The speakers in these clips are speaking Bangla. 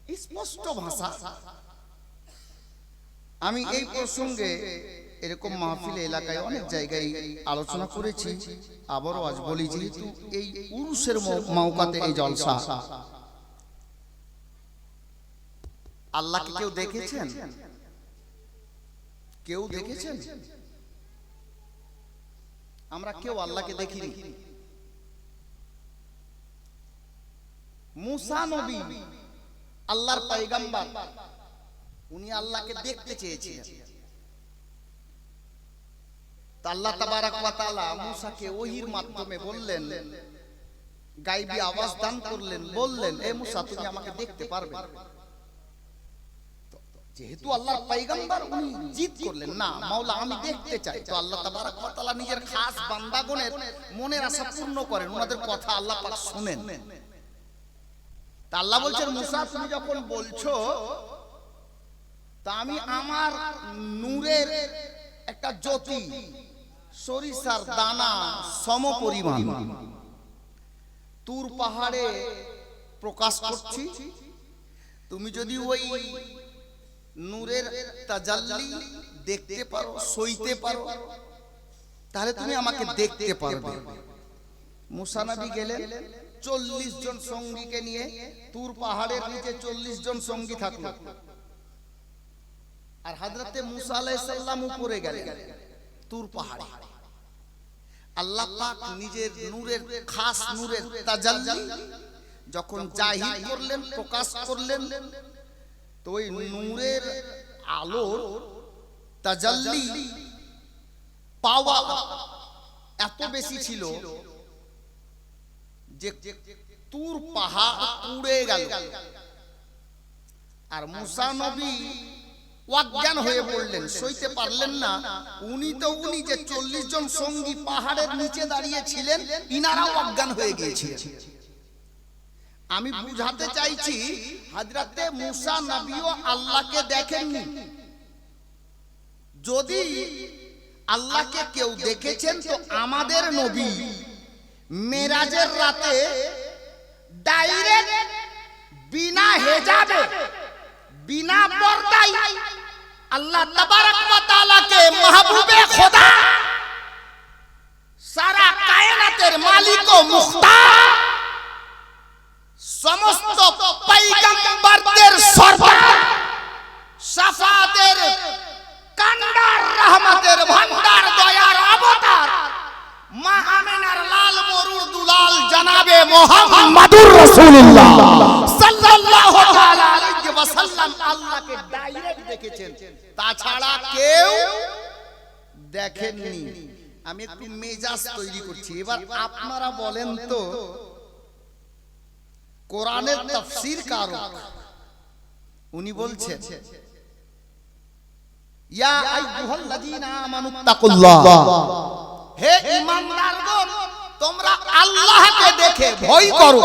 স্পষ্ট ভাষা। আমি এই প্রসঙ্গে এরকম মাহফিলে এলাকায় অনেক জায়গায় আলোচনা করেছি, আবারও আজ বলি, যেহেতু এই উরুসের মওকাতে এই জলসা, আল্লাহকে কেউ দেখেছেন? কেউ দেখেছেন? আমরা কেউ আল্লাহকে দেখিনি। মুসা নবী আল্লাহর পয়গম্বর, উনি আল্লাহকে দেখতে চেয়েছিলেন। আল্লাহ তাবারক ওয়া তাআলা মুসাকে ওহীর মাধ্যমে বললেন, গায়বী আওয়াজ দান করলেন, বললেন, এ মুসা তুমি আমাকে দেখতে পারবে? যেহেতু আল্লাহর পয়গম্বর, উনি জিদ করলেন, না মাওলা আমি দেখতে চাই। তো আল্লাহ তাবারক ওয়া তাআলা নিজের খাস বান্দাগণের মনের আশা পূর্ণ করেন, ওনাদের কথা আল্লাহ পাক শুনেন। তা আল্লাহ বলছেন, মুসা তুমি যখন বলছো, তা আমি আমার নূরের একটা জ্যোতি সরিষার দানা সমপরিমাণ তুর পাহাড়ে প্রকাশ করছি। তুমি যদি ওই নূরের তাজাল্লি দেখতে পারো, সইতে পারো, তাহলে তুমি আমাকে দেখতে পারবে। মুসা নবী গেলেন 40 জন সঙ্গীকে নিয়ে, তুর পাহাড়ের নিচে 40 জন সঙ্গী থাকলো, আর হযরতে মুসা আলাইহিস সালাম উপরে গেলেন তুর পাহাড়ে। আল্লাহ পাক নিজের নূরের, খাস নূরের তাজাল্লি যখন জাহির করলেন, প্রকাশ করলেন, তো ওই নূরের আলোর তাজাল্লি পাওয়া এত বেশি ছিল যে তুর পাহাড় পুড়ে গেল। আর মুসা নবী অজ্ঞান হয়ে পড়লেন, সইতে পারলেন না। উনি যে 40 জন সঙ্গী পাহাড়ের নিচে দাঁড়িয়ে ছিলেন, ইনারাও অজ্ঞান হয়ে গিয়েছিলেন। আমি বুঝাতে চাইছি, হযরতে মুসা নবীও আল্লাহকে দেখেননি। যদি আল্লাহকে কেউ দেখেছেন, তো আমাদের নবী মেরাজের রাতে ডাইরেক্ট বিনা হেজাবে, বিনা পর্দায় আল্লাহ তাবারক ওয়া তাআলাকে মাহবুবে খোদা, সারা কায়নাতের মালিক ও মুখতার, সমস্ত পয়গম্বরদের সরদার, শাফাতের কান্ডার, রহমতের ভান্ডার, দয়ার অবতার, মা আমিনার লাল মরুর দুলাল জনাবে মুহাম্মাদুর রাসূলুল্লাহ সাল্লাল্লাহু তাআলা আলাইহি ওয়াসাল্লাম আল্লাহকে ডাইরেক্ট দেখেছেন, তাছাড়া কেউ দেখেননি। আমি একটু মেজাজ তৈরি করছি। এবার আপনারা বলেন তো, কোরআনের তাফসীর কারক উনি বলছেন, ইয়া আইয়ুহাল্লাযীনা আমানুত্তাকুল্লাহ, হে ঈমানদারগণ তোমরা আল্লাহকে দেখে ভয় করো।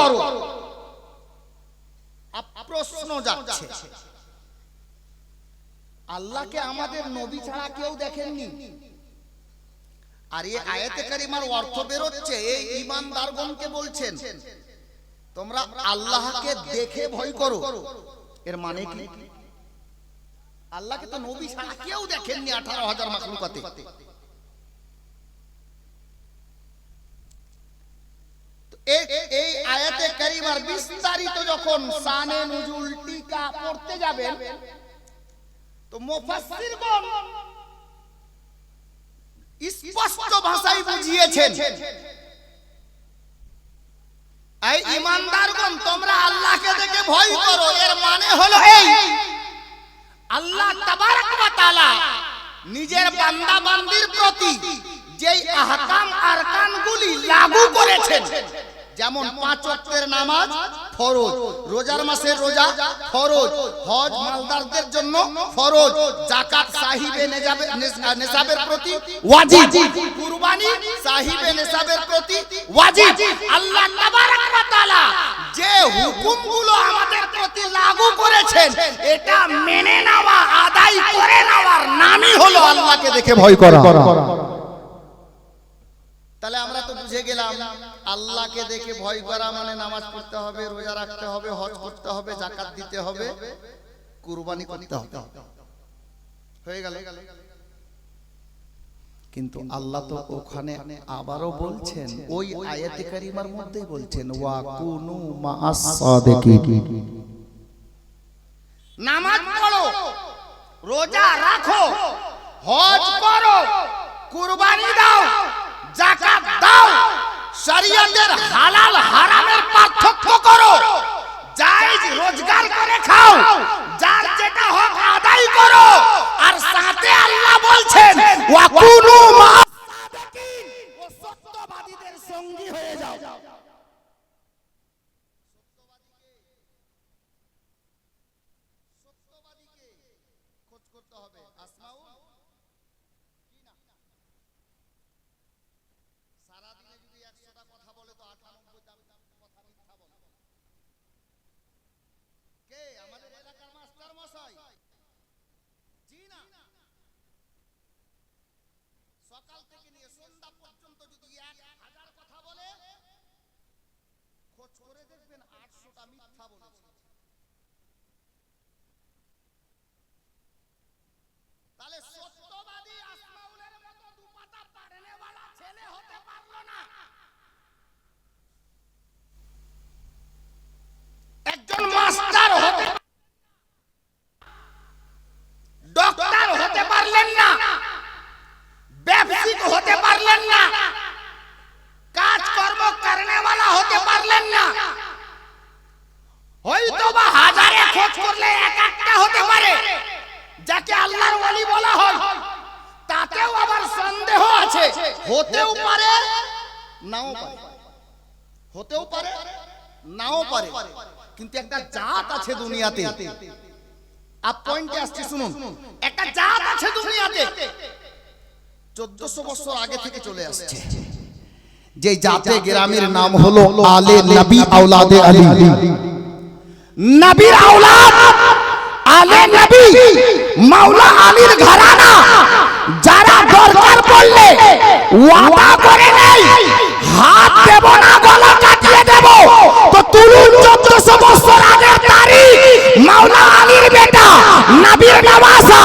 প্রশ্ন যাচ্ছে, আল্লাহকে আমাদের নবী ছাড়া কেউ দেখেননি। আর এই আয়াতে কারিমার অর্থ বের হচ্ছে, এই ঈমানদারগণকে বলছেন তোমরা আল্লাহকে দেখে ভয় করো। এর মানে কি? আল্লাহকে তো নবী ছাড়া কেউ দেখেননি 18,000 মাখলুকাতে। এই আয়াতে কারিমার বিস্তারিত যখন শানে নুজুল টিকা পড়তে যাবেন, তো মুফাসসিরগণ স্পষ্ট ভাষায় বুঝিয়েছেন, এই ঈমানদারগণ তোমরা আল্লাহকে দেখে ভয় করো। এর মানে হলো এই, আল্লাহ তাবারক ওয়া তাআলা নিজের বান্দা বান্দির প্রতি যেই আহকাম আরকানগুলি লাগু করেছেন, যেমন 5 ওয়াক্তের নামাজ ফরজ, রোজার মাসের রোজা ফরজ, হজ মালদারদের জন্য ফরজ, যাকাত সাহিবে নেসাবের প্রতি ওয়াজিব, কুরবানি সাহিবে নেসাবের প্রতি ওয়াজিব। আল্লাহ তাবারক ওয়া তাআলা যে হুকুমগুলো আমাদের প্রতি লাগু করেছেন, এটা মেনে নেওয়া, আদায় করে নেওয়ার নামই হলো আল্লাহকে দেখে ভয় করা। তাহলে আমরা তো বুঝে গেলাম আল্লাহকে দেখে ভয় করা মানে নামাজ পড়তে হবে, রোজা রাখতে হবে, হজ করতে হবে, যাকাত দিতে হবে, কুরবানি করতে হবে, হয়ে গেল। কিন্তু আল্লাহ তো ওখানে আবারও বলছেন, ওই আয়াতে কারিমার মধ্যেই বলছেন ওয়া কুনু মা'আস সাদিকিন, নামাজ পড়ো, রোজা রাখো, হজ করো, কুরবানি দাও, যাকাত দাও, শরীয়তের হালাল হারামের পার্থক্য করো, জায়েজ রোজগার করে খাও, যার যেটা হক আদায় করো। আর সাথে আল্লাহ বলছেন ওয়া কুনু মা'আস সাদিকিন, ও সত্যবাদীদের সঙ্গী হয়ে যাও। সত্যবাদীকে খোঁজ করতে হবে। আসমাউল কি না, সারা দিনে যদি 100টা কথা বলে তো 98টা কথা মিথ্যা বলে। কে? আমাদের এলাকার মাস্টার মশাই। জি না, সকাল থেকে নিয়ে সন্ধ্যা পর্যন্ত যদি 1000 কথা বলে, খোঁজ করে দেখবেন 800টা মিথ্যা বলেছে। তাহলে সত্যবাদী আসমাউলের মতো দুপাতা পাড়নেওয়ালা ছেলে হতে পারলো না। একজন মাস্টার হতে, ডক্টর হতে পারলেন না, ব্যবসায়িক হতে পারলেন না, কাজকর্ম করনেওয়ালা হতে পারলেন না। হয়তো বা হাজারে খোঁজ করলে এক একটা হতে পারে, যাকে আল্লাহর ওলি বলা হয়। তাতেও আবার সন্দেহ আছে, হতেও পারে নাও পারে, হতেও পারে নাও পারে। কিন্তু একটা জাত আছে দুনিয়াতে, আপ পয়েন্টে আসছে শুনুন, একটা জাত আছে দুনিয়াতে 1400 বছর আগে থেকে চলে আসছে, যে জাতে গ্রামের নাম হলো আলে নবী আওলাদে আলী। নবীর আওলাদ আলে নবী, মাওলা আলীর ঘরানা, যারা দরকার পড়লে ওয়াদা করে নেই হাত দেব না, গলা কাটিয়ে দেব, তো তুলুন 1400 বছর আগের তারিখ। মাওলা আলীর বেটা, নবীর নওয়াসা,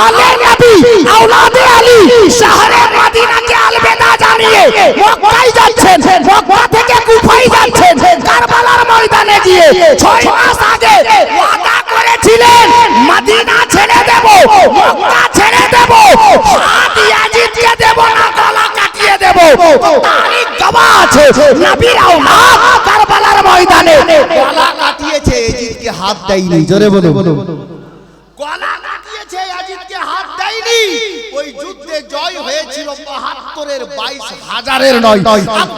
আলে নবী আওলাদে আলী শহরে মদিনাকে আলবিদা জানিয়ে মক্কায় যাচ্ছেন, মক্কা থেকে কুফায় যাচ্ছেন, কারবালার ময়দানে গিয়ে 6 মাস আগে ওয়াদা করেছিলেন মদিনা ছেড়ে দেব, মক্কা ছেড়ে দেব, হাত ইয়াজিদকে দেব না, গলা কাটিয়ে দেব। তারিখ গওয়া আছে, নবীর আওলাদ কারবালার ময়দানে গলা কাটিয়েছে, ইয়াজিদকে হাত দেয়নি। জোরে বলো, গলা কাটিয়েছে, ইয়াজিদকে হাত দেয়নি। ওই যুদ্ধে জয় হয়েছিল ৭২-এর ২২,০০০-এর নয়।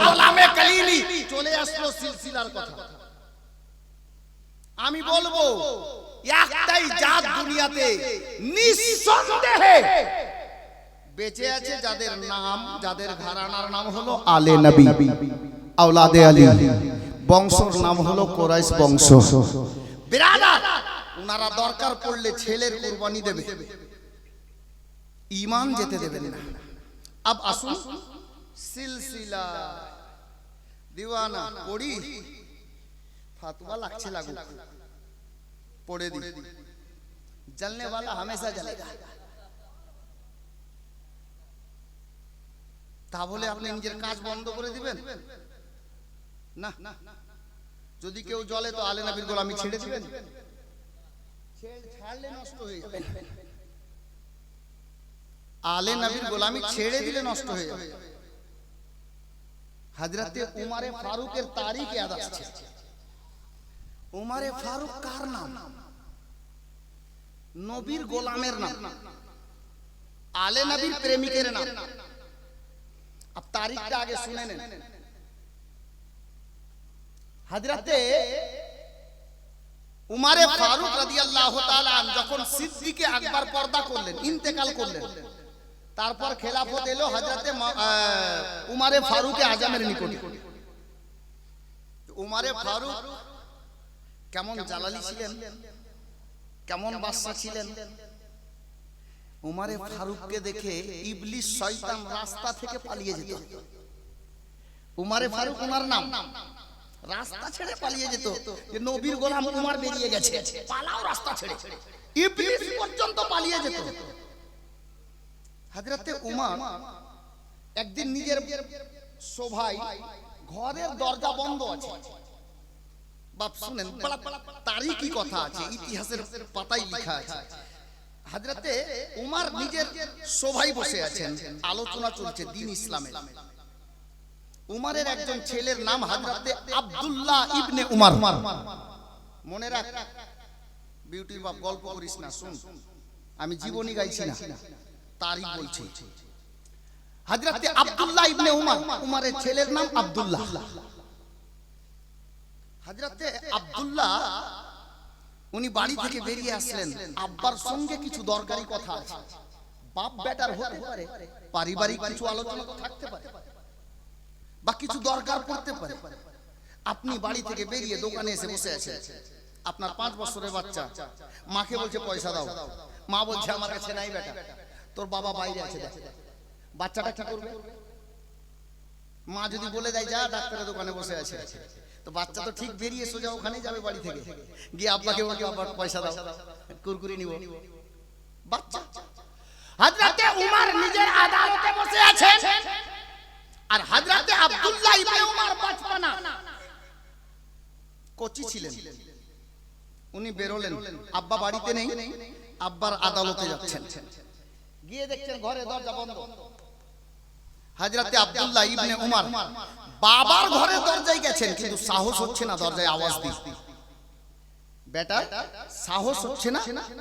গোলামে কালিমি চলে আসলো সিলসিলার কথা। আমি বলবো একটাই জাত দুনিয়াতে নিঃসন্দেহে বেঁচে আছে, যাদের নাম, যাদের ঘরানার নাম হলো আলে নবী আওলাদে আলী, বংশের নাম হলো কুরাইশ বংশ। বিরাদার, ওনারা দরকার পড়লে ছেলের কুরবানি দেবে, ঈমান যেতে দেবেন না। আব আসুন সিলসিলা দিওয়ানা পড়ি, ফাতোয়া লাগছে লাগুক, পড়ে দি, জ্বলনে वाला हमेशा জ্বলেগা। তা বলে আপনি নিজের কাজ বন্ধ করে দিবেন না। যদি কেউ জ্বলে তো আলে নবীর গোলামি ছেড়ে দিবেন, ছাড়লে নষ্ট হয়ে যাবে। আলে নবীর গোলামি ছেড়ে দিলে নষ্ট হয়ে যাবে। হযরতে উমরে ফারুকের তারিখ याद আসছে। উমরে ফারুক কার নাম? নবীর গোলামের নাম, আলে নবীর প্রেমিকের নাম। अब तारीखটা আগে শুনে নেন। হযরতে উমরে ফারুক রাদিয়াল্লাহু তাআলা যখন সিদ্দিকে আকবর পর্দা করলেন, ইন্তেকাল করলেন, তারপর খেলাফত এলো হযরতে উমরে ফারুক আজমের নিকটে। উমরে ফারুক কেমন জালালি ছিলেন, কেমন বাদশা ছিলেন। উমরে ফারুককে দেখে ইবলিস শয়তান রাস্তা থেকে পালিয়ে যেত। উমারে ফারুক ওনার নাম। রাস্তা ছেড়ে পালিয়ে যেত যে নবীর গোলাম উমার বেরিয়ে গেছে, পালাও রাস্তা ছেড়ে। ইবলিস পর্যন্ত পালিয়ে যেত। হযরতে উমর একদিন নিজের শোভায় ঘরের দরজা বন্ধ আছে। বাপ শুনেন, তারিখী কথা আছে, ইতিহাসের পাতায় লেখা আছে। হযরতে উমর নিজের শোভায় বসে আছেন, আলোচনা চলছে দ্বীন ইসলামের। উমরের একজন ছেলের নাম হযরতে আব্দুল্লাহ ইবনে উমর। মনে রাখ, বিউটির বাপ গল্প করিস না, শুন, আমি জীবনী গাইছি না, তারিখ বলছি। হযরতে আব্দুল্লাহ ইবনে উমর, উমরের ছেলের নাম আব্দুল্লাহ। হযরতে আব্দুল্লাহ উনি বাড়ি থেকে বেরিয়ে আসলেন, আব্বার সঙ্গে কিছু দরকারি কথা আছে। বাপ বেটার হতে পারে, পারিবারিক কিছু আলোচনা তো থাকতে পারে, বা কিছু দরকার পড়তে পারে। আপনি বাড়ি থেকে বেরিয়ে দোকানে এসে বসে আছেন, আপনার 5 বছরের বাচ্চা মাকে বলছে পয়সা দাও, মা বলছে আমার কাছে নাই বেটা, তোর বাবা বাইরে আছে, দেখ বাচ্চাটা কি করবে? মা যদি বলে দেয় যা ডাক্তারের দোকানে বসে আছে, তো বাচ্চা তো ঠিক বেরিয়ে সোজা ওখানেই যাবে, বাড়ি থেকে গিয়ে আব্বাকে বলবে আব্বা পয়সা দাও, কুরকুরি নিব। বাচ্চা। হযরতে উমর নিজের আদালতে বসে আছেন, আর হযরতে আব্দুল্লাহ ইবনে উমর বাচপানা কোচি ছিলেন। উনি বেরোলেন, আব্বা বাড়িতে নেই, আব্বার আদালতে যাচ্ছেন। গিয়ে দেখছেন ঘরে দরজা বন্ধ। হযরতে আব্দুল্লাহ ইবনে উমর বাবার ঘরে দরজায় গেছেন, কিন্তু সাহস হচ্ছে না দরজায় আওয়াজ দি। বেটা সাহস হচ্ছে না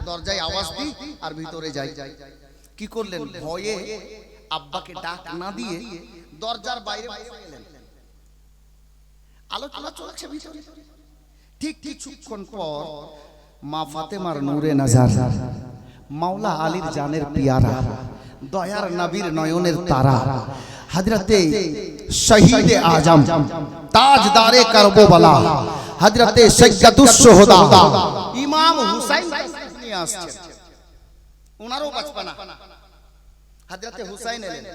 দরজায় আওয়াজ দি, আর ভিতরে যাই। কি করলেন? ভয়ে আব্বাকে ডাক না দিয়ে দরজার বাইরে বসে গেলেন। আলোচনা চলছে ভিতরে। ঠিক কিছুক্ষণ পর মা ফাতেমার নূরে নজর, মাওলা আলীর জানের পিয়ারা, দয়ার নবীর নয়নের তারা, হযরতে শহীদে আজম তাজদারে কারবালা, হযরতে সৈয়দুস শুহাদা ইমাম হুসাইন নিয়ে আসছেন। ওনারও বাচপানা। হযরতে হুসাইন এলেন,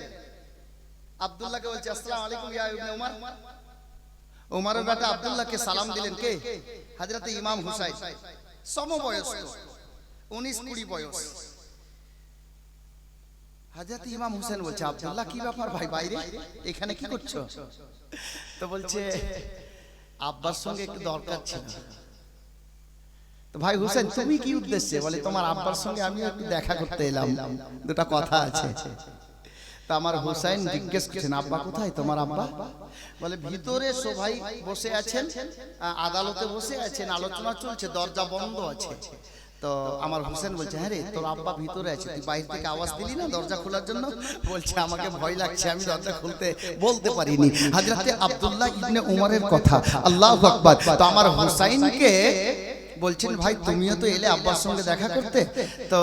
আব্দুল্লাহকে বলছে আসসালামু আলাইকুম ইয়া ইবনে উমর। উমরের বেটা আব্দুল্লাহকে সালাম দিলেন কে? হযরতে ইমাম হুসাইন, সমবয়স্ক, 19-20 বয়স। হযরতে ইমাম হুসেন বলছে আব্দুল্লাহ কি ব্যাপার ভাই, বাইরে এখানে কি করছো? তো বলছে আব্বার সঙ্গে একটু দরকার ছিল। তো ভাই হুসেন তুমি কি উদ্দেশ্যে? বলে তোমার আব্বার সঙ্গে আমি একটু দেখা করতে এলাম, দুটো কথা আছে। তা আমার হুসাইন জিজ্ঞেস করছেন আব্বা কোথায় তোমার আব্বা? বলে ভিতরে সবাই বসে আছেন, আদালতে বসে আছেন, আলোচনা চলছে, দরজা বন্ধ আছে। তো আমার হুসেন বলছে হ্যাঁ রে, তোর আব্বা ভিতরে আছে, তুই বাইরে থেকে আওয়াজ দিলি না দরজা খোলার জন্য? বলছে আমাকে ভয় লাগছে, আমি দরজা খুলতে বলতে পারিনি। হযরতে আব্দুল্লাহ ইবনে উমরের কথা, আল্লাহু আকবার। তো আমার হুসাইনকে বলছেন ভাই তুমিও তো এলে আব্বার সঙ্গে দেখা করতে, তো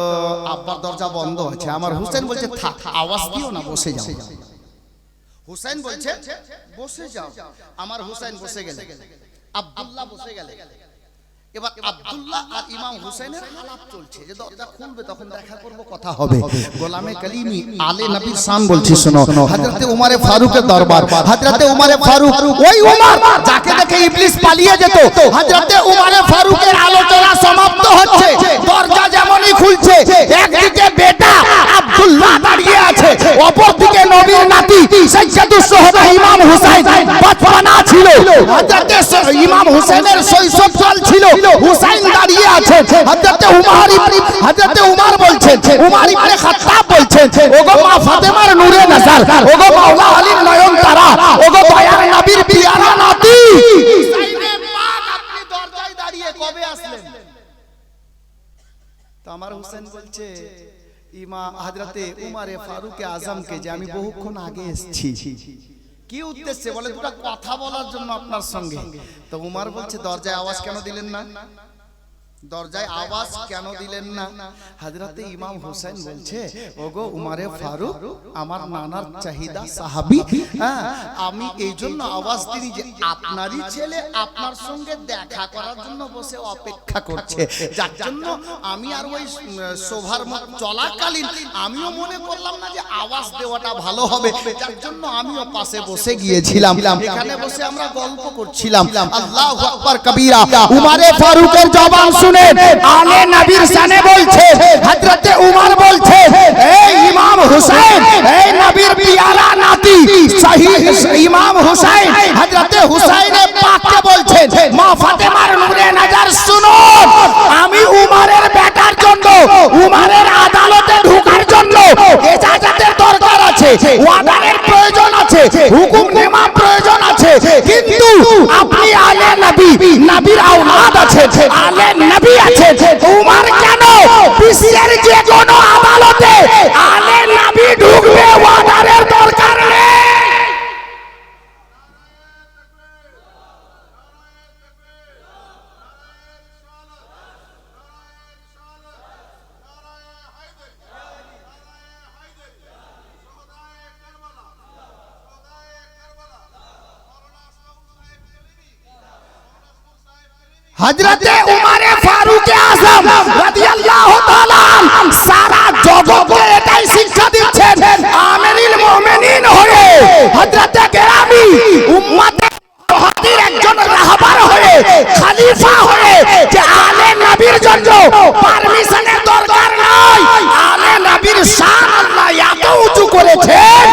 আব্বার দরজা বন্ধ আছে। আমার হুসেন বলছে থাক, আওয়াজ দিও না, বসে যাও। হুসাইন বলছে বসে যাও। আমার হুসাইন বসে গেলে, আব্দুল্লাহ বসে গেলে। এবার আব্দুল্লাহ আর ইমাম হুসাইনের আলাপ চলছে যে দরজা খুলবে তখন দেখা করব, কথা হবে। গোলামে কালিমি আলে নবীর শান বলছি শোনো। হযরতে উমরে ফারুকের দরবার, হযরতে উমরে ফারুক, ওই উমর যাকে দেখে ইবলিস পালিয়ে যেত, হযরতে উমরে ফারুকের আলোচনা সমাপ্ত হচ্ছে। দরজা যেমনই খুলছে, একদিকে বেটা আব্দুল্লাহ দাঁড়িয়ে আছে, অপরদিকে নবীর নাতি সৈয়দুস শুহাদা ইমাম হুসাইন বাচপানা ছিল। হযরতে ইমাম হুসাইনের শৈশব চলছিল, হুসাইন দাঁড়িয়ে আছে। হযরতে উমর বলছেন, উমর ইবনে খাত্তাব বলছেন ওগো মা ফাতেমার নূরে নজর, ওগো মাওলা আলীর নয়ন তারা, ওগো দয়ার নবীর পিয়ারা নাতি হুসাইনে পাক, আপনি দরজায় দাঁড়িয়ে কবে আসলেন? তো আমার হুসাইন বলছে ইমাম হযরতে উমরে ফারুক আজমকে যে আমি বহুক্ষণ আগে এসেছি। কি উদ্দেশ্যে? বলে দুটো কথা বলার জন্য আপনার সঙ্গে। তো উমর বলছে দরজায় আওয়াজ কেন দিলেন না? দরজায় আওয়াজ কেন দিলেন না? হযরতে ইমাম হোসেন বলছে, ওগো উমারে ফারুক, আমার নানার চাহিদা সাহাবী, হ্যাঁ, আমি এই জন্য আওয়াজ দিই যে আপনারই ছেলে আপনার সঙ্গে দেখা করার জন্য বসে অপেক্ষা করছে, যার জন্য আমি আর ওই শোভার চলাকালীন আমিও মনে করলাম না যে আওয়াজ দেওয়াটা ভালো হবে, যার জন্য আমিও পাশে বসে গিয়েছিলাম। এখানে বসে আমরা গল্প করছিলাম। আল্লাহু আকবার কবীরা। উমারে ফারুকের জবান শুনে আলে নবীর শানে বলছে, হযরতে উমর বলছে, এই ইমাম হুসাইন, এই নবীর পিয়ারা নাতি শহীদ ইমাম হুসাইন, হযরতে হুসাইনের পাককে বলছেন, মা ফাতেমার নূরে নজর শুনো, আমি উমরের বেটার জন্য উমরের আদালতে ঢোকার জন্য ইজাজতের দরকার আছে, ওয়াদারের প্রয়োজন আছে, হুকুম নেওয়া প্রয়োজন আছে, কিন্তু আপনি আলে নবী, নবীর আওলাদ আছে, আলে নবী আছে, উমর কেন বিশ্বের যে কোনো আদালতে আলে নবী ঢুকবে, ওয়াদারের দরকার নেই। হযরতে উমরে ফারুক আযম রাদিয়াল্লাহু তাআলা সারা জগৎকে এটাই শিক্ষা দিচ্ছেন, আমিরুল মুমিনিন হয়ে, হযরতে কেরামি উম্মতের মুহাদ্দির একজন রাহবার হয়ে, খলিফা হয়ে, যে আলে নবীর জন্য পারমিশনের দরকার নাই, আলে নবীর শান আল্লাহ এত উঁচু করেছেন,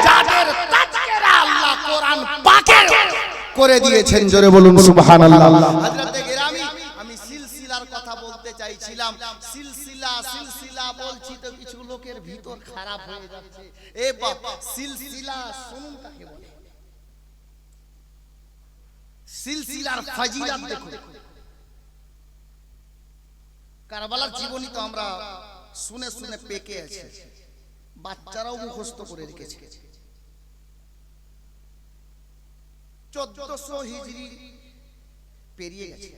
যাদের তাজকিরা আল্লাহ কোরআন পাকে করে দিয়েছেন। জোরে বলুন সুবহানাল্লাহ। হযরতে কেরামি, আমি সিলসিলার কথা বলতে চাইছিলাম। সিলসিলা সিলসিলা বলছি তো কিছু লোকের ভিতর খারাপ হয়ে যাচ্ছে। এ বাবা, সিলসিলা শুনুন কাকে বলে। সিলসিলার ফজিলত দেখুন। কারবালার জীবনী তো আমরা শুনে শুনে পেকে আছি, বাচ্চারাও মুখস্থ করে রেখেছে। 1400 হিজরি পেরিয়ে গেছে।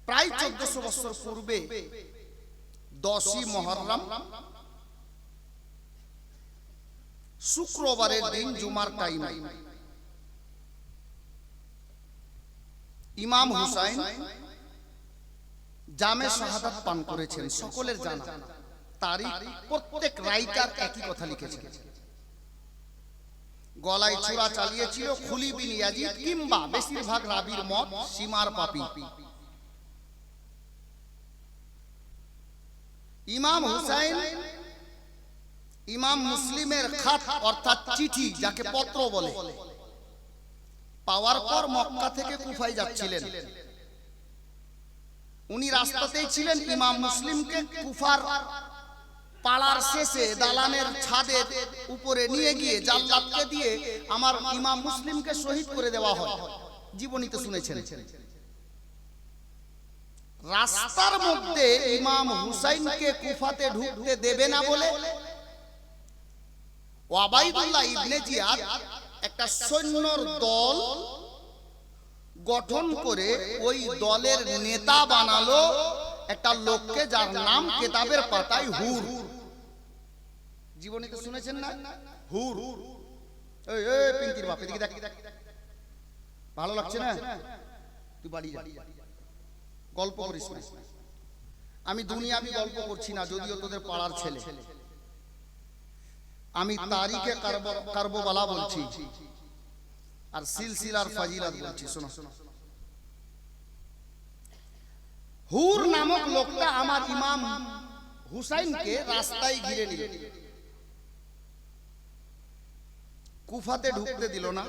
প্রায় 1400 বছর পূর্বে 10ই মুহররম শুক্রবারের দিন জুমার টাইম ইমাম হুসাইন জামে শাহাদাত পান করেছেন। সকলের জানা তারিখ, প্রত্যেক রাইটার একই কথা লিখেছেন। গলায় ছুরা চালিয়েছিল খুলি বিন ইয়াজিদ, কিংবা বেশিরভাগ রাবির মত সীমার পাপী। ইমাম হুসাইন ইমাম মুসলিমের খাত অর্থাৎ চিঠি, যাকে পত্র বলে, পাওয়ার পর মক্কা থেকে কুফায় যাচ্ছিলেন। উনি রাস্তাতেই ছিলেন। ইমাম মুসলিমকে কুফার পাড়ার শেষে দালানের ছাদের উপরে নিয়ে গিয়ে জাল্লাদকে দিয়ে আমার ইমাম মুসলিমকে শহীদ করে দেওয়া হয়। জীবনীতে শুনেছেন। রাস্তার মধ্যে ইমাম হুসাইনকে কুফাতে ঢুকতে দেবে না বলে ওবাইদুল্লাহ ইবনে জিয়াদ একটা সৈন্যর দল গঠন করে ওই দলের নেতা বানালো একটা লোককে, যার নাম কিতাবের পাতায় হুর। জীবনীতে শুনেছেন না? হুর। এই এই পিঙ্কির বাপ, এদিকে দেখ। ভালো লাগছে না? তুই বাড়ি যা, গল্প করিস না। আমি দুনিয়াবি গল্প করছি না, যদিও তোদের পাড়ার ছেলে। আমি তারিখে কারবালা বলছি আর সিলসিলার ফজিলত বলছি। শোনো, হুর নামক লোকটা আমার ইমাম হুসাইনকে রাস্তায় ঘিরে নিল, কুফাতে ঢুকতে দিল না।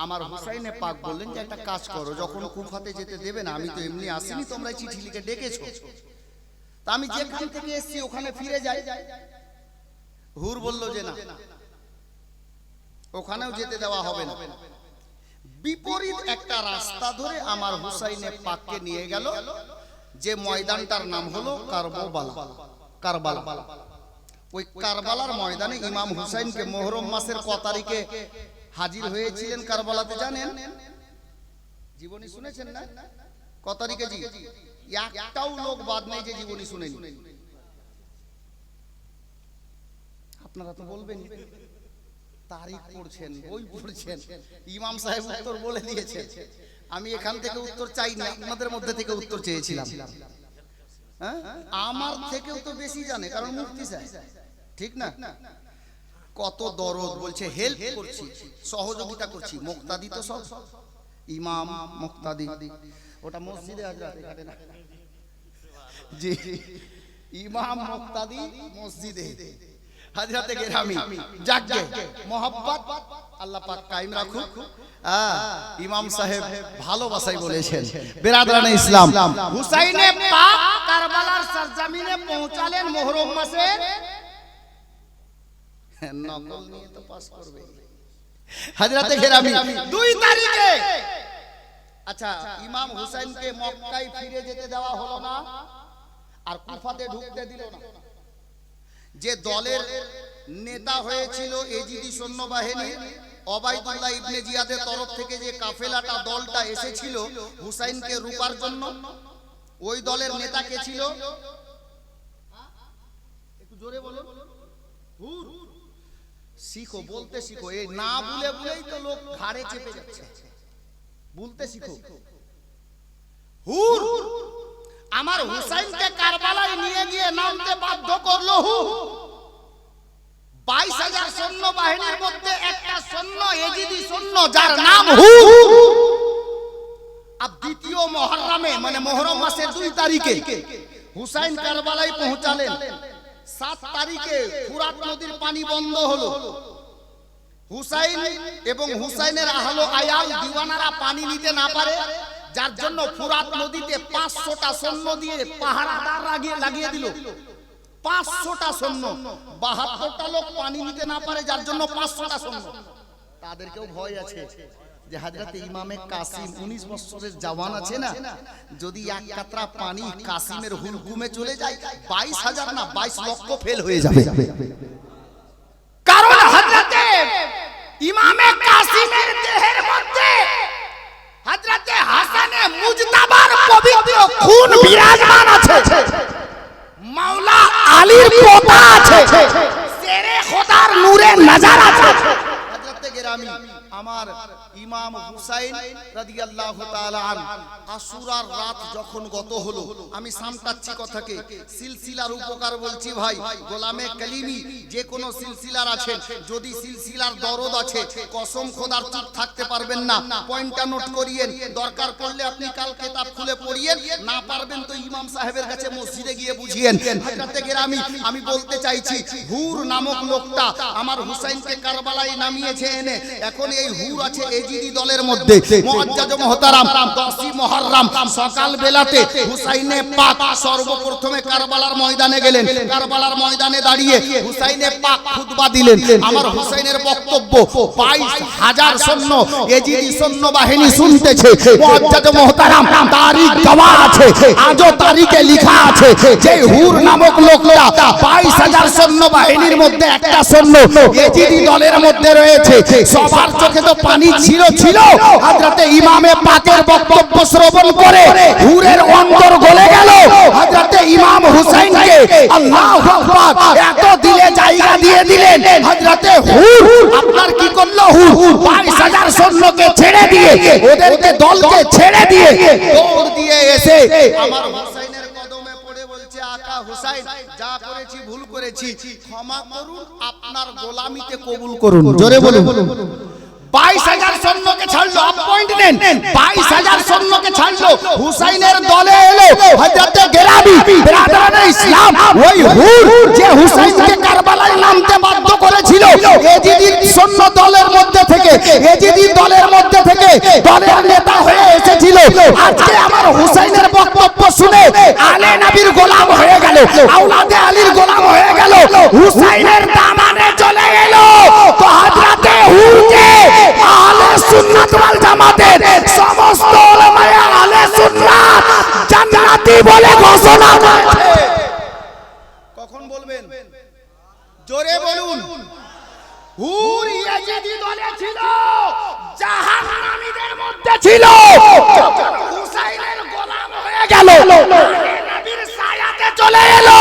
আমার হুসাইনে পাক বললেন যে একটা কাজ করো, যখন কুফাতে যেতে দেবে না, আমি তো এমনি আসিনি, তোমরা চিঠি লিখে ডেকেছো, তা আমি যেখান থেকে এসেছি ওখানে ফিরে যাই। হুর বলল যে না, ওখানেও যেতে দেওয়া হবে না। বিপরীত একটা রাস্তা ধরে আমার হুসাইনে পাককে নিয়ে গেল, যে ময়দানটার নাম হলো কারবালা। ওই কারবালার ময়দানে ইমাম হুসাইনকে মুহররম মাসের ক তারিখে হাজির হয়েছিলেন কারবালাতে জানেন? জীবনী শুনেছেন না? কত তারিখে জি? একটাও লোক বাদ নেই যে জীবনী শুনেনি। আপনারা তো বলবেন তারিখ পড়ছেন, বই পড়ছেন, ইমাম সাহেব উত্তর বলে দিয়েছেন। আমি এখান থেকে উত্তর চাইনি, আপনাদের মধ্যে থেকে উত্তর চেয়েছিলাম। হ্যাঁ, আমার থেকেও তো বেশি জানে, কারণ মুফতি সাহেব, ঠিক না? কত দরদ, বলছে হেল্প করছি, সহযোগিতা করছি। মুক্তাদি তো সব ইমাম মুক্তাদি, ওটা মসজিদে হাজরাত এখানে না জি, ইমাম মুক্তাদি মসজিদে হাজরাতে গেরামি। যাকে মোহাব্বত আল্লাহ পাক কায়েম রাখুক। ইমাম সাহেব ভালোবাসাই বলেছেন। বেরাদরানে ইসলাম, হুসাইনে পাক কারবালার সরজমিনে পৌঁছালেন মুহররম মাসে। নকল নিয়ে তো পাস করবে হাজরাতে গেরামি 2 তারিখে। আচ্ছা, ইমাম হুসাইনকে মক্কায় ফিরে যেতে দেওয়া হলো না, আর কুফাতে ঢুকতে দিল না। যে দলের নেতা হয়েছিল এজিদি সৈন্যবাহিনী, ওবাইদুল্লাহ ইবনে জিয়াদের তরফ থেকে যে কাফেলাটা দলটা এসেছিল হুসাইনকে রুকার জন্য, ওই দলের নেতা কে ছিল? একটু জোরে বলো। হুর। শিখো, বলতে শিখো। এই না বলে বলেই তো লোক ঘাড়ে চেপে যাচ্ছে। বলতে শিখো। হুর আমার হুসাইনকে কারবালায় নিয়ে গিয়ে নামতে বাধ্য করলো। হুর 22,000 সৈন্য বাহিনীর মধ্যে একটা সৈন্য এজিদি সৈন্য, যার নাম হুর। আর দ্বিতীয় মুহররমে, মানে মুহররম মাসের 2 তারিখে হুসাইন কারবালায় পৌঁছালেন। 7 তারিখে ফুরাত নদীর পানি বন্ধ হলো। হুসাইন এবং হুসাইনের আহলো আয়াল দিওয়ানারা পানি নিতে না পারে, যার জন্য ফুরাত নদীতে 500টা সৈন্য দিয়ে পাহারাদার লাগিয়ে দিল। 500টা সৈন্য, 72টা লোক পানি নিতে না পারে, যার জন্য 500টা সৈন্য। তাদেরকেও ভয় আছে যে হাজরাতে ইমামে কাসিম 19 বছরের জওয়ান আছে না, যদি এক কাতরা পানি কাসিমের হুলকুমে চলে যায়, 22,000 না 22 লক্ষ ফেল হয়ে যাবে। কারণ হাজরাতে ইমামে কাসিমের দেহের মধ্যে হাজরাতে হাসানে মুজতাবার পবিত্র খুন বিরাজমান আছে। মাওলা আলীর পোতা আছে, শেরে খোদার নূরে নজর আছে। হাজরাতে গেরামি আমার ইমাম হুসাইন রাদিয়াল্লাহু তাআলা আন আশুরার রাত যখন গত হলো, আমি সামটাচ্ছি কথাকে, সিলসিলার উপকার বলছি ভাই। গোলামে কালিমি যে কোনো সিলসিলার আছেন, যদি সিলসিলার দরদ আছে, কসম খোদার চুপ থাকতে পারবেন না। পয়েন্টটা নোট করিয়েন, দরকার পড়লে আপনি কাল কিতাব খুলে পড়িয়েন, না পারবেন তো ইমাম সাহেবের কাছে মসজিদে গিয়ে বুঝিয়েন। হাজরাতে গেরামি আমি বলতে চাইছি, হুর নামক লোকটা আমার হুসাইনকে কারবালায় নামিয়েছে এনে। এখন এই হুর আছে এজিদি দলের মধ্যে। মুআজ্জাজ মুহতারাম 10ই মুহররম সকাল বেলাতে হুসাইনে পাক সর্বপ্রথমে কারবালার ময়দানে গেলেন। কারবালার ময়দানে দাঁড়িয়ে হুসাইনে পাক খুতবা দিলেন। আমার হুসাইনের বক্তব্য 22,000 সৈন্য এজিদি সৈন্য বাহিনী শুনতেছে। মুআজ্জাজ মুহতারাম তারিখ দেওয়া আছে, আজও তারিখে লেখা আছে যে হুর নামক লোকটা 22,000 সৈন্য বাহিনীর মধ্যে একটা সৈন্য এজিদি দলের মধ্যে রয়েছে। সবার চোখে তো পানি ছিল। হযরতে ইমামে পাকের বক্তব্য শ্রবণ করে হুরের অন্তর গলে গেল। হযরতে ইমাম হুসাইনকে আল্লাহু আকবার এত দিলে জায়গা দিয়ে দিলেন। হযরতে হুর আপনার কি করলো? হুর 22,000 সৈন্যকে ছেড়ে দিয়ে, ওদেরকে দলকে ছেড়ে দিয়ে দৌড় দিয়ে এসে আমার হুসাইনের কদমে পড়ে বলছে, আকা হুসাইন, যা করেছি ভুল করেছি, ক্ষমা করুন, আপনার গোলামিতে কবুল করুন। জোরে বলুন। 22,000 সৈন্যকে ছাড়লো, পয়েন্ট নেন। 22,000 সৈন্যকে ছাড়লো, হুসাইনের দলে এলো হযরতে গেরামি। বিরাদরানে ইসলাম, ওই হুর যে হুসাইনকে কারবালায় নামতে বাধ্য করেছিল, এজিদি সৈন্য দলের মধ্যে থেকে, এজিদি দলের মধ্যে থেকে দলের নেতা হয়ে এসেছিল। আজকে আমার হুসাইনের বক্তব্য শুনে আলে নবীর গোলাম হয়ে গেল, আওলাদে আলীর গোলাম হয়ে গেল, হুসাইনের দামানে চলে গেল। তো হযরতে হুরকে আহলে সুন্নাত ওয়াল জামাতের সমস্ত উলামায়ে আহলে সুন্নাত জান্নাতি বলে ঘোষণা করেছে। কখন বলবেন? জোরে বলুন। হুর ইয়াজিদি দলে ছিল, জাহান্নামীদের মধ্যে ছিল, হুসাইনের গোলাম হয়ে গেল, নবীর ছায়াতে চলে এলো,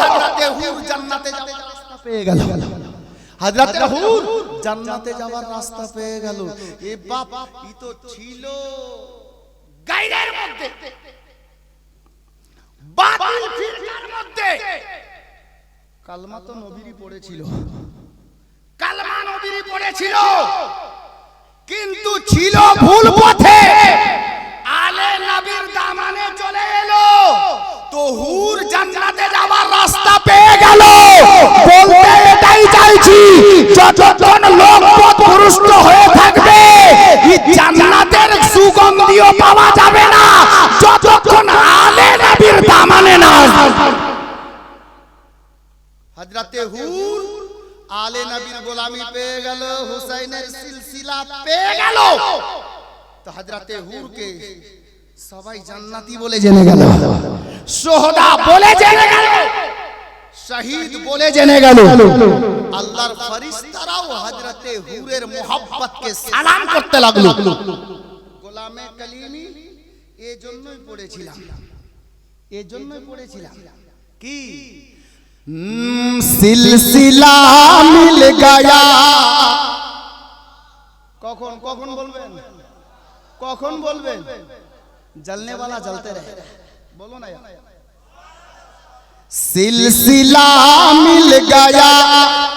হযরতে হুর জান্নাতে যাওয়ার রাস্তা পেয়ে গেল। হযরতে হুর জান্নাতে যাওয়ার রাস্তা পেয়ে গেল। এ বাপ, ই তো ছিল গায়রের মধ্যে, বাতিল ফিরকার মধ্যে। কালমা তো নবীরই পড়েছিল, কালমা নবীরই পড়েছিল, কিন্তু ছিল ভুল পথে, আলে নবীর দামানে চলে এলো, তো হুর জান্নাতে যাওয়ার রাস্তা পেয়ে গেল। বলতে এটাই চাইছি, যতক্ষণ লোক পথভ্রষ্ট হয়ে থাকবে, এই জান্নাতের সুগন্ধিও পাওয়া যাবে না যতক্ষণ আলে নবীর দামানে না আসবে। হযরতে হুর আলে নবীর গোলামি পেয়ে গেল, হুসাইনের সিলসিলা পেয়ে গেল। তো হযরতে হুরকে সবাই জান্নাতি বলে জেনে গেল, সোহদা বলে জেনে গেল, শহীদ বলে জেনে গেল। আল্লাহর ফেরেশতারাও হযরতে হুরের মোহাব্বতকে সালাম করতে লাগলো। গোলামে কালিমি এজন্যই পড়েছিলাম, এজন্যই পড়েছিলাম কি সিলসিলা মিল গয়া। কখন কখন বলবেন, কখন বলবেন? জ্বলনে वाला জ্বলতে রহে, বলো না। सिलसिला मिल गया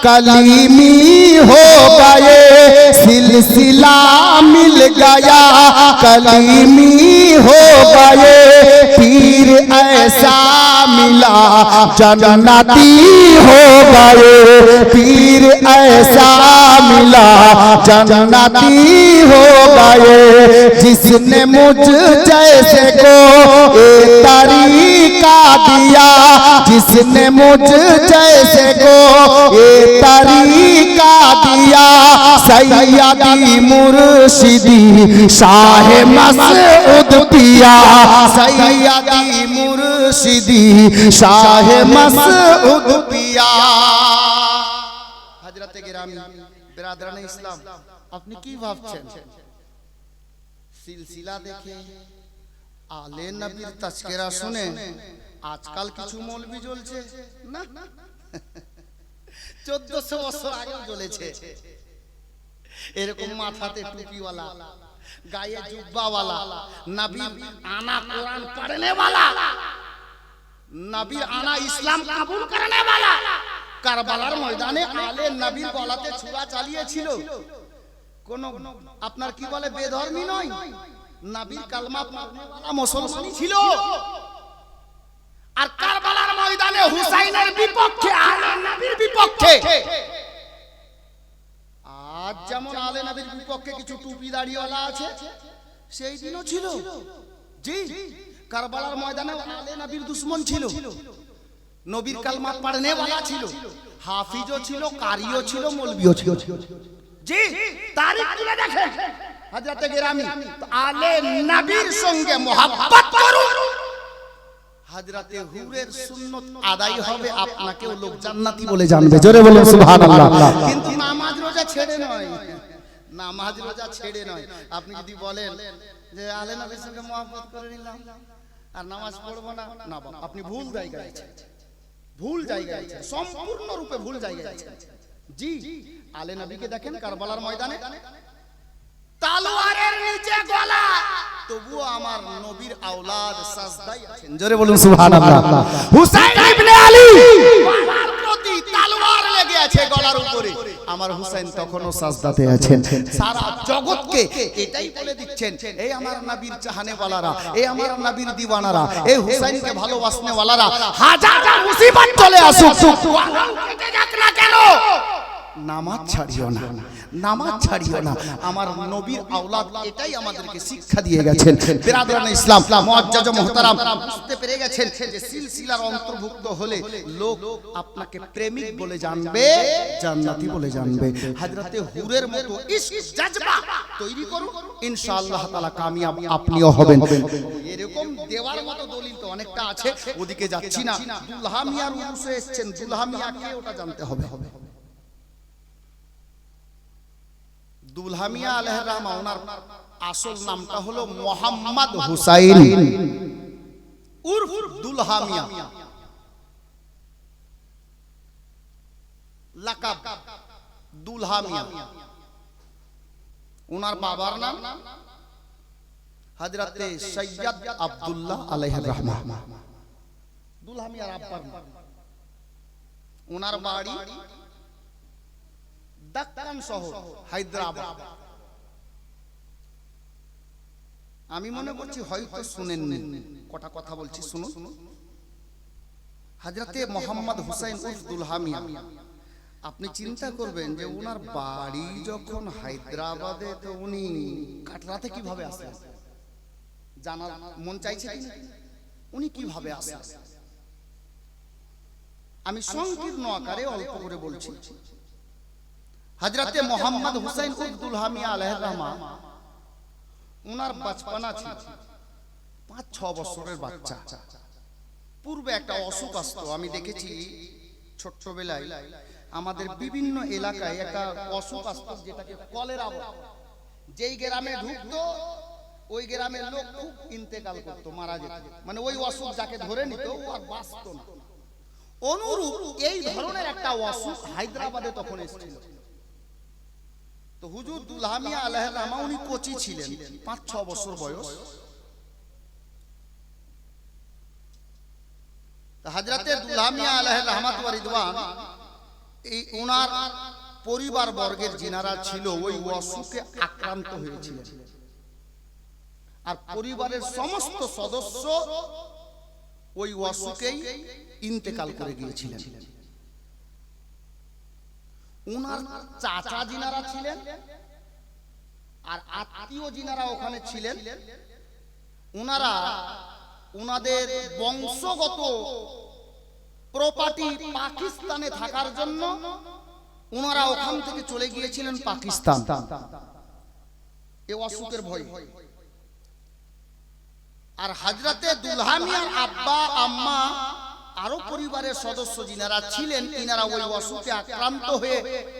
कलीमी हो गए, सिलसिला मिल गया कलीमी हो गए, पीर ऐसा मिला जन्नती हो गए, पीर ऐसा मिला जन्नती हो गए, जिसने मुझ जैसे को एक तरीका दिया, जिसने मुझ जैसे को ये तरीका दिया, सैयदी मुर्शिदी शाह मसऊद पिया, सैयदी मुर्शिदी शाह मसऊद पिया। হযরতে গিরামি বিরাদরানে ইসলাম, আপনি কি ভাবছেন? সিলসিলা দেখে, আলে নবীর তাজকিরা শুনে আজকাল কিছু মৌলবি জ্বলছে না? 1400 বছর আগে জ্বলেছে। এরকম মাথাতে টুপিওয়ালা, গায়ে জুব্বাওয়ালা, নবীর আনা কোরআন পড়নে वाला, নবীর আনা ইসলাম কবুল করনে वाला, কারবালার ময়দানে আলে নবীর গলাতে ছুরা চালিয়েছিল। কোন আপনার কি বলে বেধর্মী নয়, নবীর কালমা পড়নে वाला মুসলমানই ছিল। আর কারবালার ময়দানে হুসাইনের বিপক্ষে, আলে নবীর বিপক্ষে। আজ যেমন আলে নবীর বিপক্ষে কিছু টুপি দাড়িওয়ালা আছে, সেই দিনও ছিল। জি, কারবালার ময়দানে আলে নবীর দুশমন ছিল, নবীর কালমা পড়নে वाला ছিল, হাফিজও ছিল, কারিও ছিল, মৌলভিও ছিল। জি, তারিখ তুলে দেখেন। হযরতে গিরামি, তো আলে নবীর সঙ্গে মোহাব্বত করুন, হযরতে হুরের সুন্নাত আদায় হবে, আপনাকেও লোক জান্নাতি বলে জানবে। জোরে বলুন সুবহানাল্লাহ। কিন্তু নামাজ রোজা ছেড়ে নয়, নামাজ রোজা ছেড়ে নয়। আপনি যদি বলেন যে আলে নবীর সঙ্গে মোহাব্বত করে নিলাম আর নামাজ পড়বো না, না বাবা, আপনি ভুল জায়গায় আছেন, ভুল জায়গায় আছেন, সম্পূর্ণ রূপে ভুল জায়গায় আছেন। জি, আলে নবীকে দেখেন কারবালার ময়দানে তালোয়ারের নিচে গলা, তবুও আমার নবীর আওলাদ সাজদায় আছেন। জোরে বলুন সুবহানাল্লাহ। হুসাইন ইবনে আলী গলার প্রতি তালোয়ার লেগে আছে গলার উপরে, আমার হুসাইন তখনও সাজদাতে আছেন। সারা জগৎকে এটাই বলে দিচ্ছেন, এই আমার নবীর চাহনে ওয়ালারা, এই আমার নবীর দিওয়ানারা, এই হুসাইনকে ভালোবাসনে ওয়ালারা, হাজারটা মুসিবত চলে আসুক, কেটে যাক না কেন, নামাজ ছাড়িও না, নামাজ ছাড়িও না। আমার নবীর আওলাদ এটাই আমাদেরকে শিক্ষা দিয়ে গেছেন। বিরাদরানে ইসলাম, মুআজ্জাজ ও মুহতারাম, বুঝতে পেরে গেছেন যে সিলসিলার অন্তর্ভুক্ত হলে লোক আপনাকে প্রেমিক বলে জানবে, জান্নাতি বলে জানবে। হযরতে হুরের মতো ইশক জজবা তৈরি করুন, ইনশাআল্লাহ তাআলা কামিয়াব আপনিও হবেন। এরকম দেওয়ার মতো দলিল তো অনেকটা আছে, ওদিকে যাচ্ছি না। দুলহা মিয়ার উরুসে এসেছেন, দুলহা মিয়া কে ওটা জানতে হবে। দুলহামিয়া আলাইহির রহমা, ওনার আসল নামটা হলো মোহাম্মদ হুসাইন উর্ফ দুলহামিয়া, লাকাব দুলহামিয়া। ওনার বাবার নাম হযরতে সৈয়দ আব্দুল্লাহ আলাইহির রহমা। দুলহামিয়ার আব্বার নাম। ওনার বাড়ি দক্কান শহর, হায়দ্রাবাদ। আমি মনে করছি হয়তো শুনেননি, কটা কথা বলছি শুনুন। হযরতে মোহাম্মদ হুসাইন উর্ফ দুলহামিয়া, আপনি চিন্তা করবেন যে উনার বাড়ি যখন হায়দ্রাবাদে, তো উনি কাটরাতে কিভাবে আসেন? জানার মন চাইছে কি না? উনি কিভাবে আসেন? আমি সংকীর্ণ আকারে অল্প করে বলছি। হযরতে মোহাম্মদ হুসাইন উর্ফ দুলহামিয়া আলাইহির রহমা, উনার বাচপানা ছিল 5-6 বছরের বাচ্চা। পূর্বে একটা অসুখ আসতো, আমি দেখেছি ছোট্টবেলায় আমাদের বিভিন্ন এলাকায় একটা অসুখ আসতো যেটাকে কলেরা বলে। যেই গ্রামে ঢুকতো ওই গ্রামের লোক খুব ইন্তেকাল করতো, মারা যেত। মানে ওই অসুখ যাকে ধরে নিত ও আর বাঁচতো না। অনুরূপ এই ধরনের একটা অসুখ হায়দ্রাবাদে তখন এসেছিল। তো হুজুর দুলহামিয়া আলাইহির রহমা উনি কোচি ছিলেন, 5-6 বছর বয়স। হযরতে দুলহামিয়া আলাইহির রহমাত ওয়া রিদওয়ান, এই ওনার পরিবার বর্গের যিনারা ছিল ওই অসুখে আক্রান্ত হয়েছিলেন, আর পরিবারের সমস্ত সদস্য ওই অসুখেই ইন্তেকাল করে গিয়েছিলেন। ওনার চাচা যিনারা ছিলেন আর আত্মীয় যিনারা ওখানে ছিলেন, ওনারা ওনাদের বংশগত প্রপার্টি পাকিস্তানে থাকার জন্য ওনারা ওখান থেকে চলে গিয়েছিলেন পাকিস্তান, এই অসুখের ভয়। আর হযরতে দুলহামিয়ার আব্বা আম্মা আরো পরিবারের সদস্য যিনারা ছিলেন, ইনারা ওই অসুখে আক্রান্ত হয়ে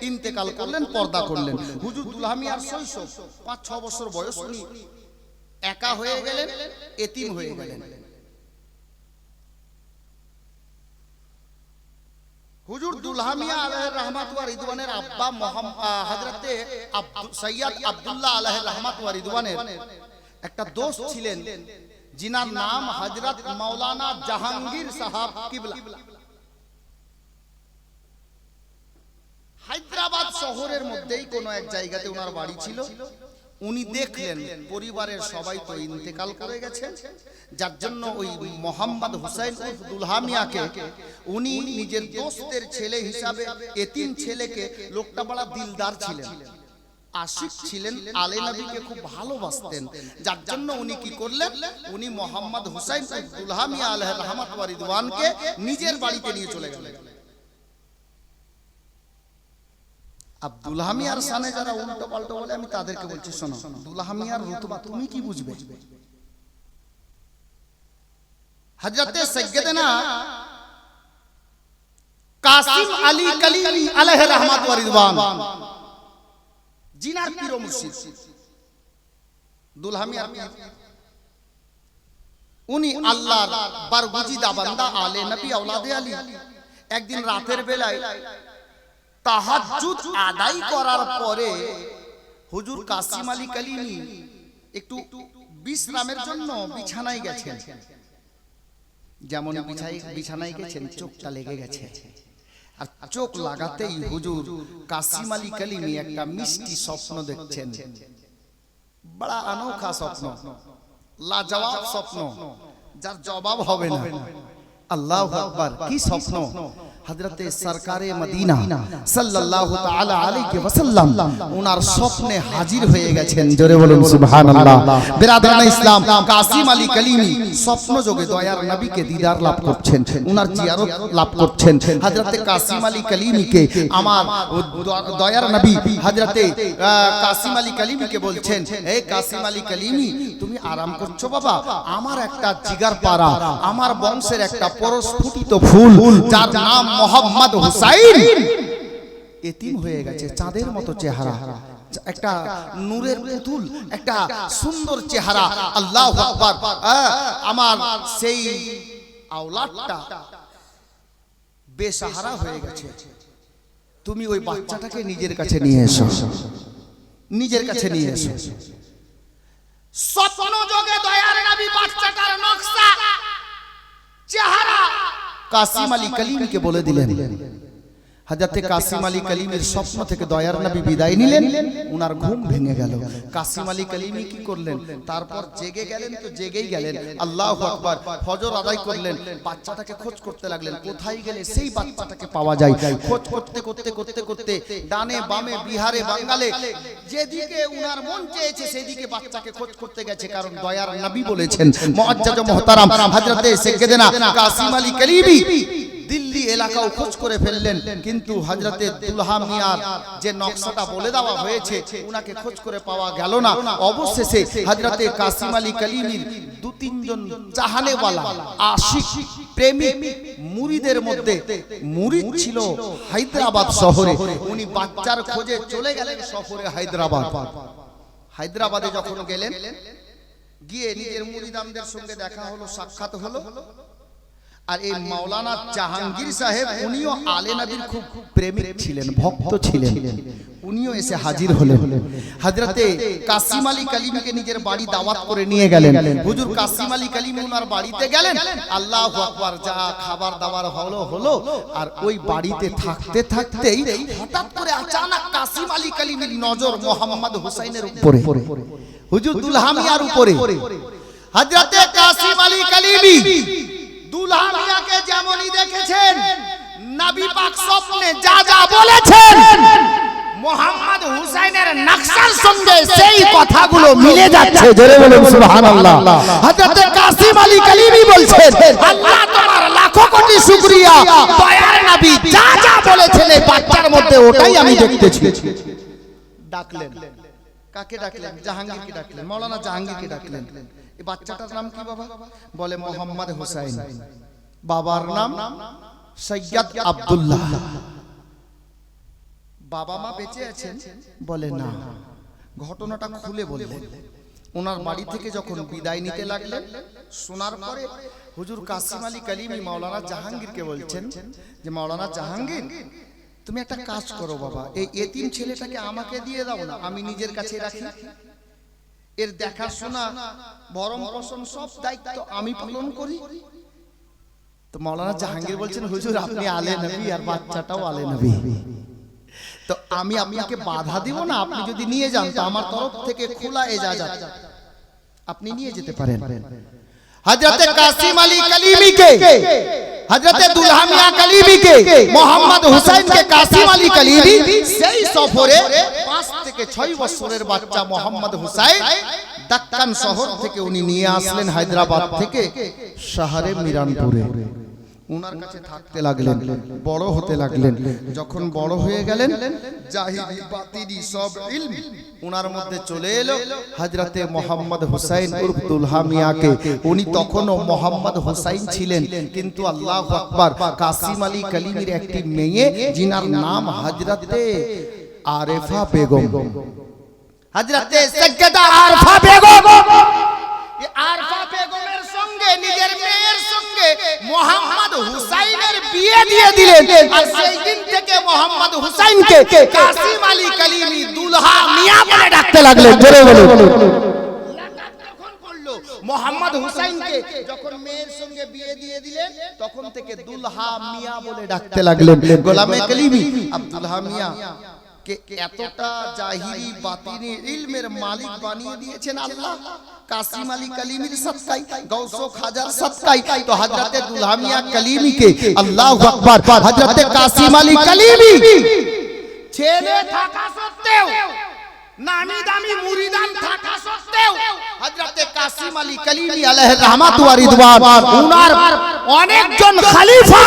ইন্তেকাল করলেন, পর্দা করলেন। হুজুর দুলহামিয়ার শৈশব 5-6 বছর বয়স, উনি একা হয়ে গেলেন, এতিম হয়ে গেলেন। হুজুর দুলহামিয়া আলাইহির রহমাত ওয়া রিদওয়ানের আব্বা হযরতে সৈয়দ আব্দুল্লাহ আলাইহির রহমাত ওয়া রিদওয়ানের একটা দোস্ত ছিলেন, जिनार नाम हजरत मौलाना जहांगीर साहब किबला। হায়দ্রাবাদ শহরের মধ্যেই কোন এক জায়গাতে ওনার বাড়ি ছিল। উনি দেখলেন পরিবারের সবাই তো ইন্তেকাল করে গেছে, যার জন্য ওই মোহাম্মদ হুসাইন উর্ফ দুলহামিয়াকে উনি নিজের দোস্তের ছেলে হিসাবে, এতিম ছেলেকে, লোকটা বড় দিলদার ছিলেন, আশিক ছিলেন, আলে নবীকে খুব ভালোবাসতেন, যার জন্য উনি কি করলেন, উনি মোহাম্মদ হুসাইন উর্ফ দুলহামিয়া আলাইহির রহমাত ওয়া রিদওয়ানকে নিজের বাড়িতে নিয়ে চলে গেলেন। अब दुल्हामियार साने যারা উল্টো পাল্টো বলে আমি তাদেরকে বলছি, শোনো, দুল্হামিয়ার রুতবা তুমি কি বুঝবে? হযরতে সাইয়্যিদনা কাসিম আলী কলিমি আলাইহি রহমাত ওয়া রিদওয়ান, জিনার পীর ও মুর্শিদ দুল্হামিয়ার পীর, উনি আল্লাহর বরগুজিদা বান্দা, আলে নবী, আওলাদে আলী। একদিন রাতের বেলায় তাহাজ্জুদ আদায় করার পরে হুজুর কাসিম আলী কলিমি একটু বিশ্রামের জন্য বিছানায় গেছেন। যেমন বিছানায় গেছেন, চোখটা লেগে গেছে, আর চোখ লাগাতেই হুজুর কাসিম আলী কলিমি একটা মিষ্টি স্বপ্ন দেখছেন। বড় अनोखा স্বপ্ন, লাজবাব স্বপ্ন, যার জবাব হবে না। আল্লাহু আকবার, কি স্বপ্ন! হযরতে সরকারে মদিনা সাল্লাল্লাহু তাআলা আলাইহি ওয়াসাল্লাম ওনার স্বপ্নে হাজির হয়ে গেছেন। জোরে বলুন সুবহানাল্লাহ। বিরাদরানে ইসলাম, কাসিম আলী কলিমি স্বপ্ন যোগে দয়ার নবীকে দিদার লাভ করছেন, ওনার জিয়ারত লাভ করছেন। হযরতে কাসিম আলী কলিমিকে আমার দয়ার নবী হযরতে কাসিম আলী কলিমিকে বলছেন, হে কাসিম আলী কলিমি, তুমি আরাম করছো বাবা? আমার একটা জিগার পারা, আমার বংশের একটা পরস্ফুটিত ফুল, যার নাম মোহাম্মদ হুসাইন, এতিম হয়ে গেছে, চাঁদের মতো চেহারা, একটা নূরের পুতুল, একটা সুন্দর চেহারা। আল্লাহু আকবার। আমার সেই আওলাদটা বেসাহারা হয়ে গেছে, তুমি ওই বাচ্চাটাকে নিজের কাছে নিয়ে এসো, নিজের কাছে নিয়ে এসো। স্বপ্ন যোগে দয়ার নবী বাচ্চাটার নকশা চেহারা কাসিম আলী কলিমকে বলে দিলেন। হযরতে কাসিম আলী কলিমের স্বপ্ন থেকে দয়ার নবী বিদায় নিলেন, উনার ঘুম ভেঙে গেল। কাসিম আলী কলিমি কি করলেন, তারপর জেগে গেলেন, তো জেগেই গেলেন। আল্লাহু আকবার। ফজর আদায় করলেন, বাচ্চাটাকে খোঁজ করতে লাগলেন, কোথায় গেলে সেই বাচ্চাটাকে পাওয়া যায়। খোঁজ করতে করতে করতে করতে ডানে বামে বিহারে বাঙ্গালে যেদিকে উনার মন চেয়েছে সেদিকে বাচ্চাকে খোঁজ করতে গেছে, কারণ দয়ার নবী বলেছেন, মুআজ্জাজ ও মুহতারাম হযরতে সাইয়্যিদানা কাসিম আলী কলিমি দিল্লি এলাকাও খোঁজ করে ফেললেন, কিন্তু হযরতে দুলহা মিয়ার যে নকশাটা বলে দেওয়া হয়েছে উনাকে খোঁজ করে পাওয়া গেল না। অবশেষে হযরতে কাসিম আলী কলিমির দু তিনজন চাহানেওয়ালা আশিক প্রেমিক মুরিদের মধ্যে মুরিদ ছিল হায়দ্রাবাদ শহরে, উনি বাচ্চার খোঁজে চলে গেলেন শহরে হায়দ্রাবাদ। হায়দ্রাবাদে যখন গেলেন, গিয়ে নিজের মুরিদানদের সঙ্গে দেখা হলো, সাক্ষাৎ হলো। আর এই মাওলানা জাহাঙ্গীর সাহেব উনিও আলে নবীর খুব প্রেমিক ছিলেন, ভক্ত ছিলেন, উনিও এসে হাজির হলেন। হযরতে কাসিম আলী কলিমিকে নিজের বাড়ি দাওয়াত করে নিয়ে গেলেন। হুজুর কাসিম আলী কলিমি ওনার বাড়িতে গেলেন। আল্লাহু আকবার। যা খাবার দাবার হলো আর ওই বাড়িতে থাকতে থাকতেই হঠাৎ করে আচানক কাসিম আলী কলিমির নজর মোহাম্মদ হুসাইনের উপরে, হুজুর দুলহা মিয়ার উপরে। হযরতে কাসিম আলী কলিমি দুলহা মিয়াকে যেমনই দেখেছেন, নবী পাক স্বপ্নে যা যা বলেছেন মোহাম্মদ হুসাইনের নকশার সঙ্গে সেই কথাগুলো মিলে যাচ্ছে। জোরে বলুন সুবহানাল্লাহ। হযরতে কাসিম আলী কলিমি বলছেন, আল্লাহ তোমার লাখো কোটি শুকরিয়া, দয়ার নবী যা যা বলেছেন এই বাচ্চার মধ্যে ওটাই আমি দেখতেছি। ডাকলেন, কাকে ডাকলেন? জাহাঙ্গীরকে ডাকলেন, মাওলানা জাহাঙ্গীরকে ডাকলেন। এই বাচ্চাটার নাম কি বাবা? বলে মোহাম্মদ হুসাইন। বাবার নাম সৈয়দ আব্দুল্লাহ। বাবা মা বেঁচে আছেন? বলে না। ঘটনাটা খুলে বললেন। ওনার বাড়ি থেকে যখন বিদায় নিতে লাগলেন, শোনার পরে হুজুর কাসিম আলী কলিমি মাওলানা জাহাঙ্গীরকে বলছেন যে, মাওলানা জাহাঙ্গীর তুমি একটা কাজ করো বাবা, এই এতিম ছেলেটাকে আমাকে দিয়ে দাও না, আমি নিজের কাছে রাখি। এর দেখাশোনা ভরণ পোষণ সব দায়িত্ব আমি পালন করি। তো মাওলানা জাহাঙ্গীর বলছেন, হুজুর আপনি আলে নবী আর বাচ্চাটাও আলে নবী, তো আমি আপনাকে বাধা দিব না। আপনি যদি নিয়ে যান তো আমার তরফ থেকে খোলা এজাজত, আপনি নিয়ে যেতে পারেন। হযরতে কাসিম আলী কলিমিকে, হযরতে দুলহা মিয়া কলিমিকে, মোহাম্মদ হুসাইনকে কাসিম আলী কলিমি সেই সফরে 5 থেকে 6 বছরের বাচ্চা মোহাম্মদ হুসাইন দক্কান শহর থেকে উনি নিয়ে আসলেন, হায়দ্রাবাদ থেকে শহরে মিরানপুরে। উনার কাছে থাকতে লাগলেন, বড় হতে লাগলেন। যখন বড় হয়ে গেলেন, জাহিরি বাতিনি সব ইলম উনার মধ্যে চলে এলো। হযরতে মোহাম্মদ হুসাইন উর্ফ দুলহা মিয়াকে, উনি তখনও মোহাম্মদ হুসাইন ছিলেন, কিন্তু আল্লাহু আকবার, কাসিম আলী কলিমির একটি মেয়ে যিনার নাম হযরতে আরেফা বেগম, হযরতে সাইয়্যিদা আরেফা বেগম, এই আরেফা বেগমের সঙ্গে নিজের মেয়ের সঙ্গে মোহাম্মদ হুসাইনের বিয়ে দিয়ে দিলেন। আর সেই দিন থেকে মোহাম্মদ হুসাইনকে কাসিম আলী কলিমি দুলহা মিয়া বলে ডাকতে লাগলেন। জোরে বলুন। লাকাব যখন করলো মোহাম্মদ হুসাইনকে, যখন মেয়ের সঙ্গে বিয়ে দিয়ে দিলেন, তখন থেকে দুলহা মিয়া বলে ডাকতে লাগলেন। গোলামে কলিমি আব্দুল্লাহ মিয়া কে এতটা জাহিরি বাতিনি ইলমের মালিক বানিয়ে দিয়েছেন আল্লাহ কাসিম আলী কলিমির সদকায়, গৌসো খাজার সদকায়। তো হযরতে দুলহা মিয়া কলিমিকে, আল্লাহু আকবার, হযরতে কাসিম আলী কলিমি ছেলে থাকা সত্ত্বেও, নামি দামি মুরিদান থাকা সত্ত্বেও, হযরতে কাসিম আলী কলিমি আলাইহির রহমাত ওয়া রিদওয়ান উনার অনেকজন খলিফা,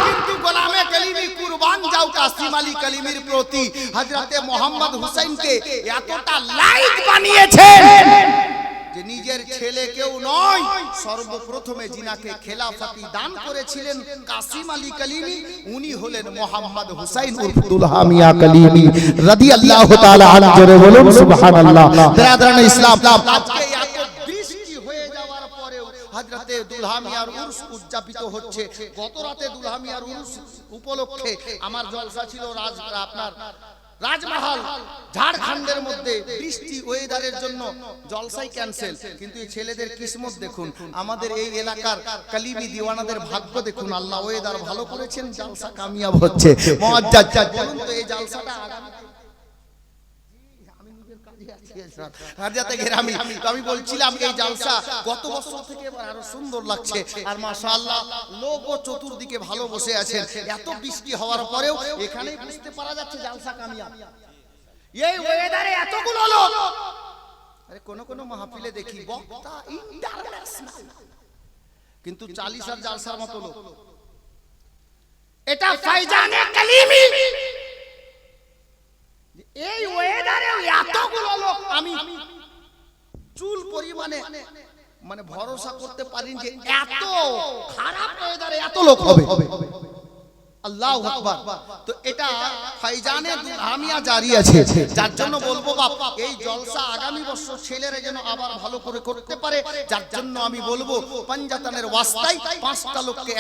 কিন্তু গোলামে কলিমি কুরবান যাও কাসিম আলী কলিমির প্রতি। হযরতে মোহাম্মদ হুসাইনকে এতটা লাইক বানিয়েছেন যে নিজের ছেলে কেউ নয়, সর্বপ্রথমে যিনাকে খেলাফতি দান করেছিলেন কাসিম আলী কালিমি, উনি হলেন মোহাম্মদ হুসাইন উর্ফ দুলহা মিয়া কালিমি রাদিয়াল্লাহু তাআলা আনহু। জোরে বলুন সুবহানাল্লাহ। বিরাদরানে ইসলাম, আজকে এত বৃষ্টি হয়ে যাওয়ার পরেও হযরতে দুলহা মিয়ার উরস উদযাপিত হচ্ছে। গত রাতে দুলহা মিয়ার উরস উপলক্ষে আমার জলসা ছিল আপনার রাজমহল ঝাড়খণ্ডের মধ্যে। বৃষ্টি ওয়েদারের জন্য জলসাই ক্যান্সেল। কিন্তু এই ছেলেদের কিসমত দেখুন, আমাদের এই এলাকার কালিমি দিওয়ানাদের ভাগ্য দেখুন, আল্লাহ ওয়েদার ভালো করেছেন, জলসা কামিয়াব হচ্ছে। মুআজ্জাজ বলুন তো এই জলসাটা আমি বলছিলাম এই জলসা গত বছর থেকে আরো সুন্দর লাগছে। আর মাশাআল্লাহ লোক ও চতুর্দিকে ভালো বসে আছেন। এত বৃষ্টি হওয়ার পরেও এখানেই বুঝতে পারা যাচ্ছে জলসা কামিয়াব। এই ওয়েদারে এতগুলো লোক, আরে কোন কোন মাহফিলে দেখি বক্তা ইন্টারন্যাশনাল, কিন্তু 40 আর জলসার মতো লোক। এটা ফাইজানে কালিমি। এই ওয়েদারে এতগুলো লোক, আমি চুল পরিমাণে মানে ভরসা করতে পারি যে এত খারাপ ওয়েদারে এত লোক হবে। আল্লাহু আকবার। তো এটা ফাইজানে দুলহামিয়া জারি আছে, যার জন্য বলবো বাপ এই জলসা আগামী বছর ছেলেরা যেন আবার ভালো করে করতে পারে। যার জন্য আমি বলবো পাঞ্জাতানের ওয়াস্তায় 5টা লোককে